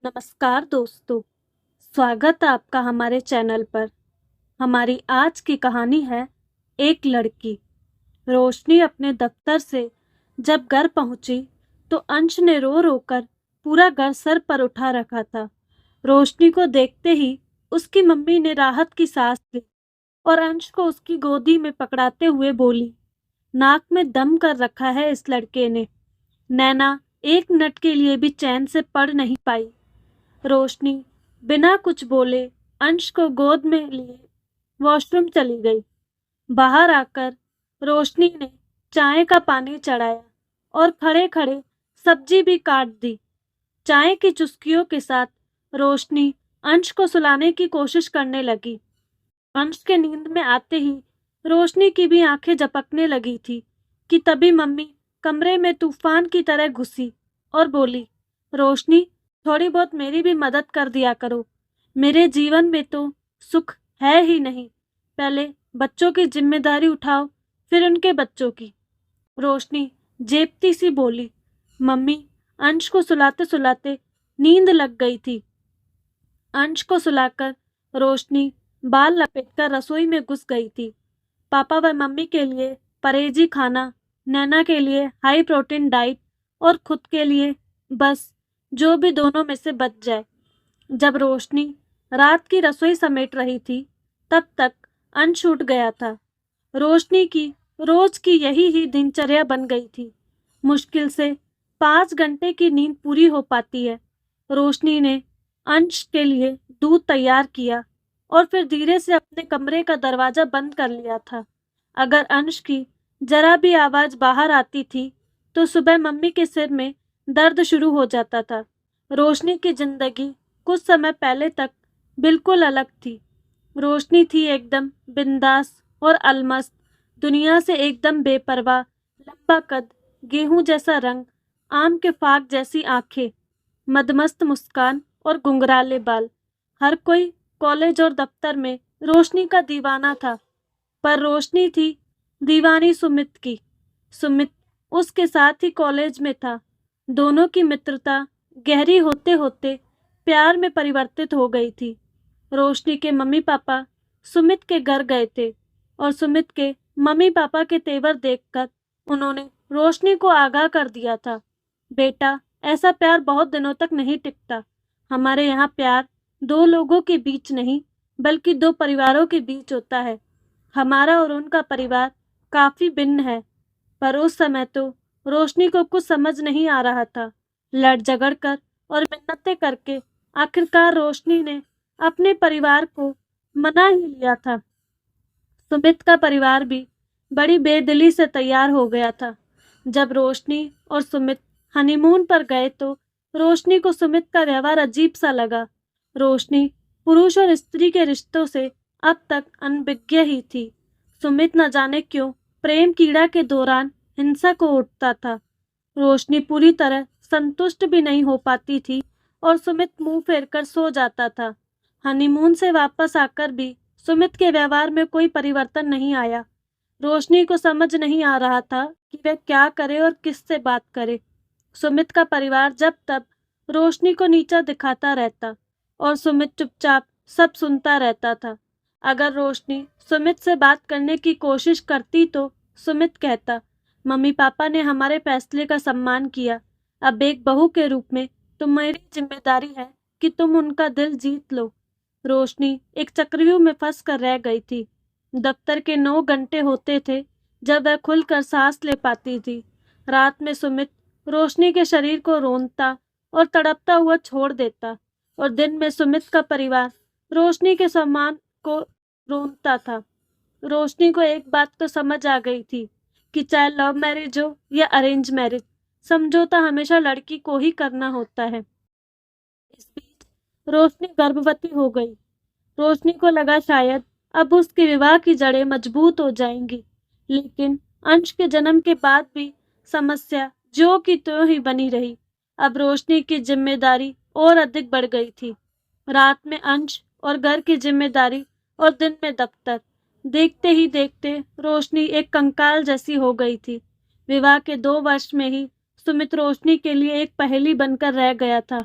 नमस्कार दोस्तों, स्वागत है आपका हमारे चैनल पर। हमारी आज की कहानी है एक लड़की। रोशनी अपने दफ्तर से जब घर पहुंची तो अंश ने रो रो कर पूरा घर सर पर उठा रखा था। रोशनी को देखते ही उसकी मम्मी ने राहत की सांस ली और अंश को उसकी गोदी में पकड़ाते हुए बोली, नाक में दम कर रखा है इस लड़के ने। नैना एक मिनट के लिए भी चैन से पढ़ नहीं पाई। रोशनी बिना कुछ बोले अंश को गोद में लिए वॉशरूम चली गई। बाहर आकर रोशनी ने चाय का पानी चढ़ाया और खड़े खड़े सब्जी भी काट दी। चाय की चुस्कियों के साथ रोशनी अंश को सुलाने की कोशिश करने लगी। अंश के नींद में आते ही रोशनी की भी आंखें झपकने लगी थी कि तभी मम्मी कमरे में तूफान की तरह घुसी और बोली, रोशनी, थोड़ी बहुत मेरी भी मदद कर दिया करो। मेरे जीवन में तो सुख है ही नहीं। पहले बच्चों की जिम्मेदारी उठाओ, फिर उनके बच्चों की। रोशनी जेबती सी बोली। मम्मी अंश को सुलाते सुलाते नींद लग गई थी। अंश को सुलाकर रोशनी बाल लपेटकर रसोई में घुस गई थी। पापा व मम्मी के लिए परहेजी खाना, नैना के लिए हाई प्रोटीन डाइट और खुद के लिए बस जो भी दोनों में से बच जाए। जब रोशनी रात की रसोई समेट रही थी तब तक अंश उठ गया था। रोशनी की रोज की यही ही दिनचर्या बन गई थी। मुश्किल से 5 घंटे की नींद पूरी हो पाती है। रोशनी ने अंश के लिए दूध तैयार किया और फिर धीरे से अपने कमरे का दरवाजा बंद कर लिया था। अगर अंश की जरा भी आवाज बाहर आती थी तो सुबह मम्मी के सिर में दर्द शुरू हो जाता था। रोशनी की जिंदगी कुछ समय पहले तक बिल्कुल अलग थी। रोशनी थी एकदम बिंदास और अलमस्त, दुनिया से एकदम बेपरवाह। लंबा कद, गेहूं जैसा रंग, आम के फाग जैसी आंखें, मदमस्त मुस्कान और घुंघराले बाल। हर कोई कॉलेज और दफ्तर में रोशनी का दीवाना था, पर रोशनी थी दीवानी सुमित की। सुमित उसके साथ ही कॉलेज में था। दोनों की मित्रता गहरी होते होते प्यार में परिवर्तित हो गई थी। रोशनी के मम्मी पापा सुमित के घर गए थे और सुमित के मम्मी पापा के तेवर देखकर उन्होंने रोशनी को आगाह कर दिया था, बेटा, ऐसा प्यार बहुत दिनों तक नहीं टिकता। हमारे यहाँ प्यार दो लोगों के बीच नहीं बल्कि दो परिवारों के बीच होता है। हमारा और उनका परिवार काफी भिन्न है। पर उस समय तो रोशनी को कुछ समझ नहीं आ रहा था। लड़ झगड़ कर और मिन्नतें करके आखिरकार रोशनी ने अपने परिवार को मना ही लिया था। सुमित का परिवार भी बड़ी बेदिली से तैयार हो गया था। जब रोशनी और सुमित हनीमून पर गए तो रोशनी को सुमित का व्यवहार अजीब सा लगा। रोशनी पुरुष और स्त्री के रिश्तों से अब तक अनभिज्ञ ही थी। सुमित न जाने क्यों प्रेम कीड़ा के दौरान हिंसा को उठता था। रोशनी पूरी तरह संतुष्ट भी नहीं हो पाती थी और सुमित मुंह फेरकर सो जाता था। हनीमून से वापस आकर भी सुमित के व्यवहार में कोई परिवर्तन नहीं आया। रोशनी को समझ नहीं आ रहा था कि वह क्या करे और किससे बात करे। सुमित का परिवार जब तब रोशनी को नीचा दिखाता रहता और सुमित चुपचाप सब सुनता रहता था। अगर रोशनी सुमित से बात करने की कोशिश करती तो सुमित कहता, मम्मी पापा ने हमारे फैसले का सम्मान किया। अब एक बहू के रूप में तुम्हारी जिम्मेदारी है कि तुम उनका दिल जीत लो। रोशनी एक चक्रव्यूह में फंस कर रह गई थी। दफ्तर के 9 घंटे होते थे जब वह खुलकर सांस ले पाती थी। रात में सुमित रोशनी के शरीर को रोंदता और तड़पता हुआ छोड़ देता और दिन में सुमित का परिवार रोशनी के सम्मान को रोंदता था। रोशनी को एक बात तो समझ आ गई थी कि चाहे लव मैरिज हो या अरेंज मैरिज, समझौता हमेशा लड़की को ही करना होता है। इस बीच रोशनी गर्भवती हो गई। रोशनी को लगा शायद अब उसके विवाह की जड़ें मजबूत हो जाएंगी, लेकिन अंश के जन्म के बाद भी समस्या जो की त्यों ही बनी रही। अब रोशनी की जिम्मेदारी और अधिक बढ़ गई थी। रात में अंश और घर की जिम्मेदारी और दिन में दफ्तर। देखते ही देखते रोशनी एक कंकाल जैसी हो गई थी। विवाह के 2 वर्ष में ही सुमित रोशनी के लिए एक पहेली बनकर रह गया था।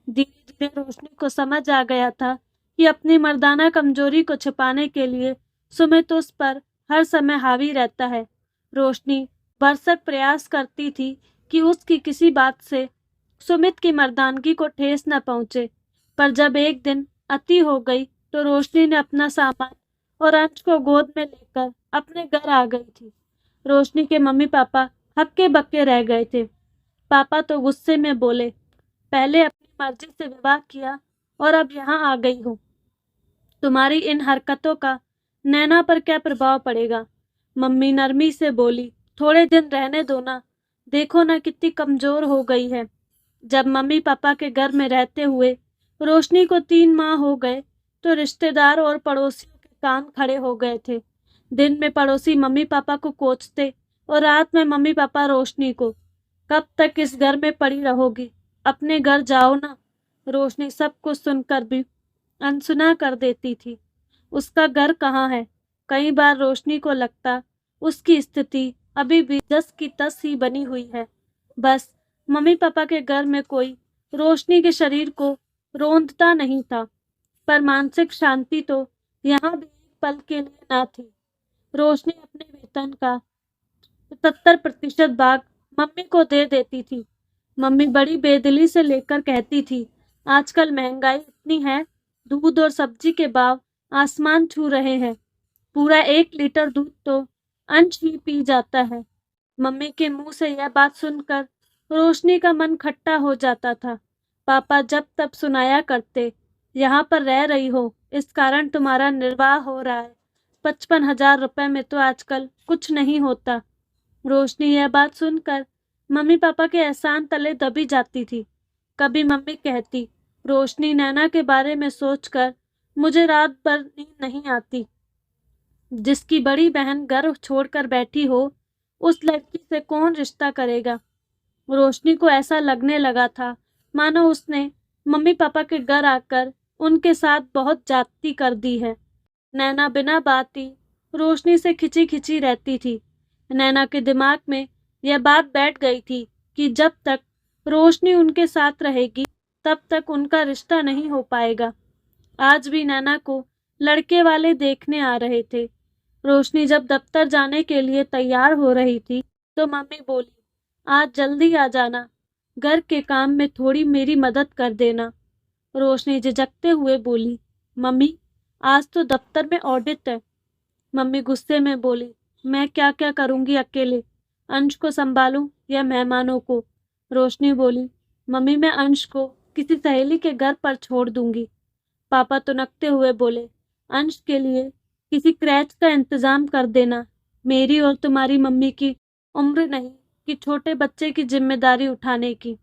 धीरे धीरे रोशनी को समझ आ गया था कि अपनी मर्दाना कमजोरी को छिपाने के लिए सुमित उस पर हर समय हावी रहता है। रोशनी भरसक प्रयास करती थी कि उसकी किसी बात से सुमित की मर्दानगी को ठेस न पहुंचे, पर जब एक दिन अति हो गई तो रोशनी ने अपना सामान और अंश को गोद में लेकर अपने घर आ गई थी। रोशनी के मम्मी पापा हक्के बक्के रह गए थे। पापा तो गुस्से में बोले, पहले अपनी मर्जी से विवाह किया और अब यहाँ आ गई हो। तुम्हारी इन हरकतों का नैना पर क्या प्रभाव पड़ेगा? मम्मी नरमी से बोली, थोड़े दिन रहने दो ना, देखो ना कितनी कमजोर हो गई है। जब मम्मी पापा के घर में रहते हुए रोशनी को 3 माह हो गए तो रिश्तेदार और पड़ोसियों के कान खड़े हो गए थे। दिन में पड़ोसी मम्मी पापा को कोसते और रात में मम्मी पापा रोशनी को, कब तक इस घर में पड़ी रहोगी? अपने घर जाओ ना। रोशनी सब कुछ सुनकर भी अनसुना कर देती थी। उसका घर कहाँ है? कई बार रोशनी को लगता उसकी स्थिति अभी भी जस की तस ही बनी हुई है। बस मम्मी पापा के घर में कोई रोशनी के शरीर को रोंदता नहीं था, पर मानसिक शांति तो यहाँ भी एक पल के लिए ना थी। रोशनी अपने वेतन का 77% भाग मम्मी को दे देती थी। मम्मी बड़ी बेदिली से लेकर कहती थी, आजकल महंगाई इतनी है, दूध और सब्जी के भाव आसमान छू रहे हैं। पूरा 1 लीटर दूध तो अंश ही पी जाता है। मम्मी के मुंह से यह बात सुनकर रोशनी का मन खट्टा हो जाता था। पापा जब तब सुनाया करते, यहाँ पर रह रही हो, इस कारण तुम्हारा निर्वाह हो रहा है। 55,000 रुपए में तो आजकल कुछ नहीं होता। रोशनी यह बात सुनकर मम्मी पापा के एहसान तले दबी जाती थी। कभी मम्मी कहती, रोशनी नैना के बारे में सोचकर मुझे रात भर नींद नहीं आती। जिसकी बड़ी बहन घर छोड़कर बैठी हो, उस लड़की से कौन रिश्ता करेगा? रोशनी को ऐसा लगने लगा था मानो उसने मम्मी पापा के घर आकर उनके साथ बहुत ज्यादती कर दी है। नैना बिना बात ही रोशनी से खिंची खिंची रहती थी। नैना के दिमाग में यह बात बैठ गई थी कि जब तक रोशनी उनके साथ रहेगी तब तक उनका रिश्ता नहीं हो पाएगा। आज भी नैना को लड़के वाले देखने आ रहे थे। रोशनी जब दफ्तर जाने के लिए तैयार हो रही थी तो मम्मी बोली, आज जल्दी आ जाना, घर के काम में थोड़ी मेरी मदद कर देना। रोशनी झिझकते हुए बोली, मम्मी आज तो दफ्तर में ऑडिट है। मम्मी गुस्से में बोली, मैं क्या क्या करूंगी अकेले? अंश को संभालूं या मेहमानों को? रोशनी बोली, मम्मी मैं अंश को किसी सहेली के घर पर छोड़ दूंगी। पापा तुनकते हुए बोले, अंश के लिए किसी क्रैच का इंतजाम कर देना। मेरी और तुम्हारी मम्मी की उम्र नहीं कि छोटे बच्चे की जिम्मेदारी उठाने की।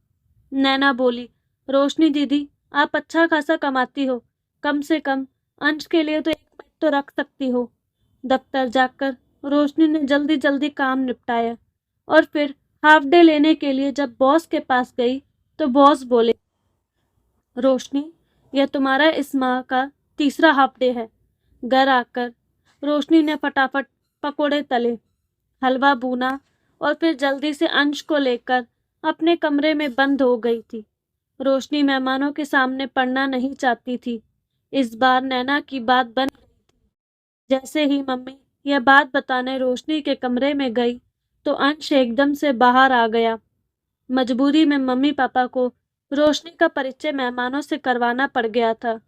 नैना बोली, रोशनी दीदी आप अच्छा खासा कमाती हो, कम से कम अंश के लिए तो एक मिनट तो रख सकती हो। दफ्तर जाकर रोशनी ने जल्दी जल्दी काम निपटाया और फिर हाफ डे लेने के लिए जब बॉस के पास गई तो बॉस बोले, रोशनी यह तुम्हारा इस माह का तीसरा हाफ डे है। घर आकर रोशनी ने फटाफट पकोड़े तले, हलवा भूना और फिर जल्दी से अंश को लेकर अपने कमरे में बंद हो गई थी। रोशनी मेहमानों के सामने पड़ना नहीं चाहती थी। इस बार नैना की बात बन गई थी। जैसे ही मम्मी यह बात बताने रोशनी के कमरे में गई तो अंश एकदम से बाहर आ गया। मजबूरी में मम्मी पापा को रोशनी का परिचय मेहमानों से करवाना पड़ गया था।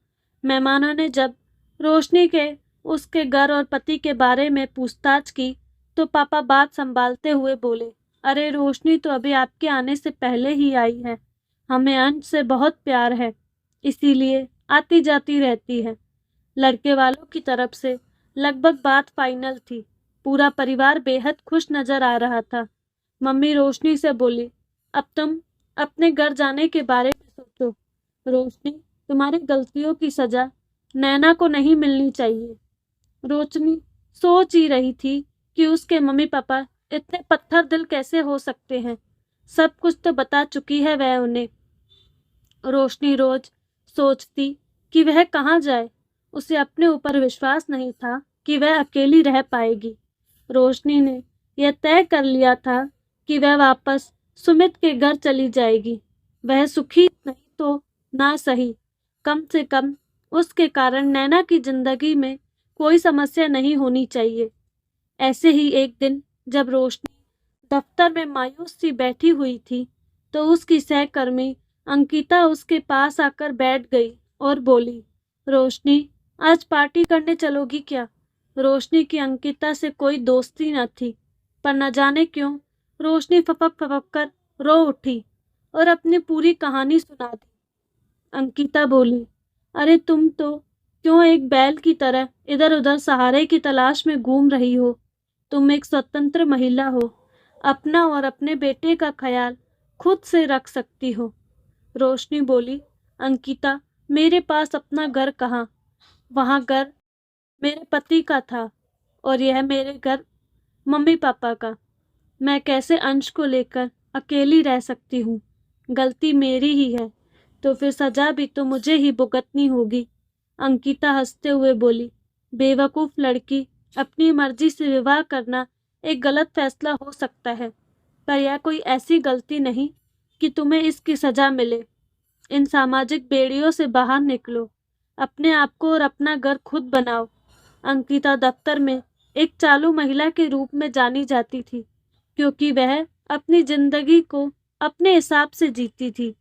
मेहमानों ने जब रोशनी के उसके घर और पति के बारे में पूछताछ की तो पापा बात संभालते हुए बोले, अरे रोशनी तो अभी आपके आने से पहले ही आई है। हमें अंश से बहुत प्यार है, इसीलिए आती जाती रहती है। लड़के वालों की तरफ से लगभग बात फाइनल थी। पूरा परिवार बेहद खुश नजर आ रहा था। मम्मी रोशनी से बोली, अब तुम अपने घर जाने के बारे में सोचो। रोशनी तुम्हारी गलतियों की सजा नैना को नहीं मिलनी चाहिए। रोशनी सोच ही रही थी कि उसके मम्मी पापा इतने पत्थर दिल कैसे हो सकते हैं। सब कुछ तो बता चुकी है वह उन्हें। रोशनी रोज सोचती कि वह कहाँ जाए। उसे अपने ऊपर विश्वास नहीं था कि वह अकेली रह पाएगी। रोशनी ने यह तय कर लिया था कि वह वापस सुमित के घर चली जाएगी। वह सुखी नहीं तो ना सही, कम से कम उसके कारण नैना की जिंदगी में कोई समस्या नहीं होनी चाहिए। ऐसे ही एक दिन जब रोशनी दफ्तर में मायूस सी बैठी हुई थी, तो उसकी सहकर्मी अंकिता उसके पास आकर बैठ गई और बोली, रोशनी, आज पार्टी करने चलोगी क्या? रोशनी की अंकिता से कोई दोस्ती न थी, पर न जाने क्यों रोशनी फपक फपक कर रो उठी और अपनी पूरी कहानी सुना दी। अंकिता बोली, अरे तुम तो क्यों एक बैल की तरह इधर उधर सहारे की तलाश में घूम रही हो? तुम एक स्वतंत्र महिला हो, अपना और अपने बेटे का ख्याल खुद से रख सकती हो। रोशनी बोली, अंकिता, मेरे पास अपना घर कहाँ? वहाँ घर मेरे पति का था और यह मेरे घर मम्मी पापा का। मैं कैसे अंश को लेकर अकेली रह सकती हूँ? गलती मेरी ही है, तो फिर सजा भी तो मुझे ही भुगतनी होगी। अंकिता हंसते हुए बोली, बेवकूफ लड़की, अपनी मर्जी से विवाह करना एक गलत फैसला हो सकता है, पर यह कोई ऐसी गलती नहीं कि तुम्हें इसकी सजा मिले। इन सामाजिक बेड़ियों से बाहर निकलो, अपने आप को और अपना घर खुद बनाओ। अंकिता दफ्तर में एक चालू महिला के रूप में जानी जाती थी, क्योंकि वह अपनी जिंदगी को अपने हिसाब से जीती थी।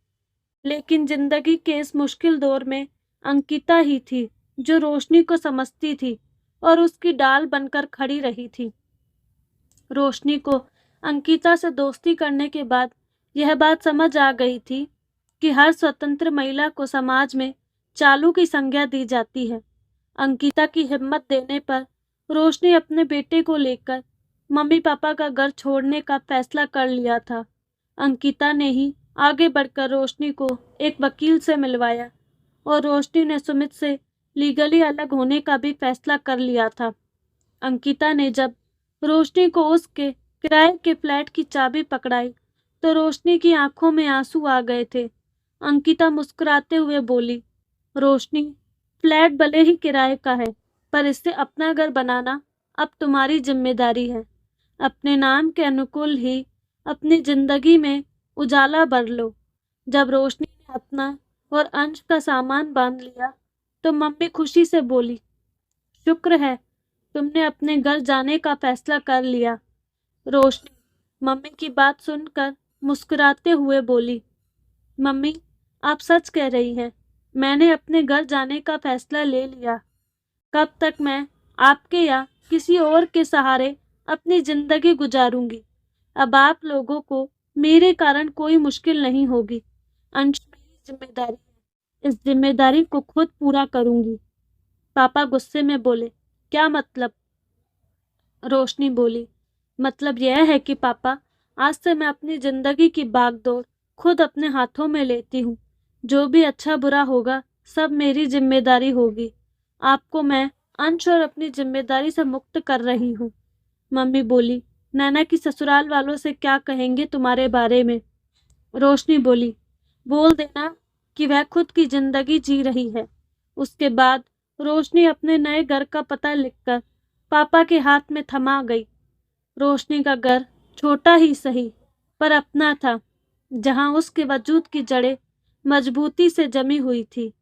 लेकिन जिंदगी के इस मुश्किल दौर में अंकिता ही थी जो रोशनी को समझती थी और उसकी डाल बनकर खड़ी रही थी। रोशनी को अंकिता से दोस्ती करने के बाद यह बात समझ आ गई थी कि हर स्वतंत्र महिला को समाज में चालू की संज्ञा दी जाती है। अंकिता की हिम्मत देने पर रोशनी अपने बेटे को लेकर मम्मी पापा का घर छोड़ने का फैसला कर लिया था। अंकिता ने ही आगे बढ़कर रोशनी को एक वकील से मिलवाया और रोशनी ने सुमित से लीगली अलग होने का भी फैसला कर लिया था। अंकिता ने जब रोशनी को उसके किराए के फ्लैट की चाबी पकड़ाई, तो रोशनी की आंखों में आंसू आ गए थे। अंकिता मुस्कुराते हुए बोली, रोशनी, फ्लैट भले ही किराए का है, पर इससे अपना घर बनाना अब तुम्हारी जिम्मेदारी है। अपने नाम के अनुकूल ही अपनी जिंदगी में उजाला भर लो। जब रोशनी ने अपना और अंश का सामान बांध लिया, तो मम्मी खुशी से बोली, शुक्र है तुमने अपने घर जाने का फैसला कर लिया। रोशनी मम्मी की बात सुनकर मुस्कुराते हुए बोली, मम्मी, आप सच कह रही हैं, मैंने अपने घर जाने का फैसला ले लिया। कब तक मैं आपके या किसी और के सहारे अपनी जिंदगी गुजारूंगी? अब आप लोगों को मेरे कारण कोई मुश्किल नहीं होगी। अंश मेरी जिम्मेदारी है, इस जिम्मेदारी को खुद पूरा करूंगी। पापा गुस्से में बोले, क्या मतलब? रोशनी बोली, मतलब यह है कि पापा, आज से मैं अपनी जिंदगी की भागदौड़ खुद अपने हाथों में लेती हूँ। जो भी अच्छा बुरा होगा सब मेरी जिम्मेदारी होगी। आपको मैं अंश और अपनी जिम्मेदारी से मुक्त कर रही हूँ। मम्मी बोली, नैना की ससुराल वालों से क्या कहेंगे तुम्हारे बारे में? रोशनी बोली, बोल देना कि वह खुद की जिंदगी जी रही है। उसके बाद रोशनी अपने नए घर का पता लिखकर पापा के हाथ में थमा गई। रोशनी का घर छोटा ही सही, पर अपना था, जहां उसके वजूद की जड़ें मजबूती से जमी हुई थी।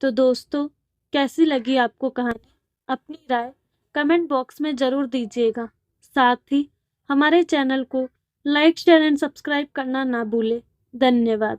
तो दोस्तों, कैसी लगी आपको कहानी? अपनी राय कमेंट बॉक्स में ज़रूर दीजिएगा। साथ ही हमारे चैनल को लाइक, शेयर एंड सब्सक्राइब करना ना भूलें। धन्यवाद।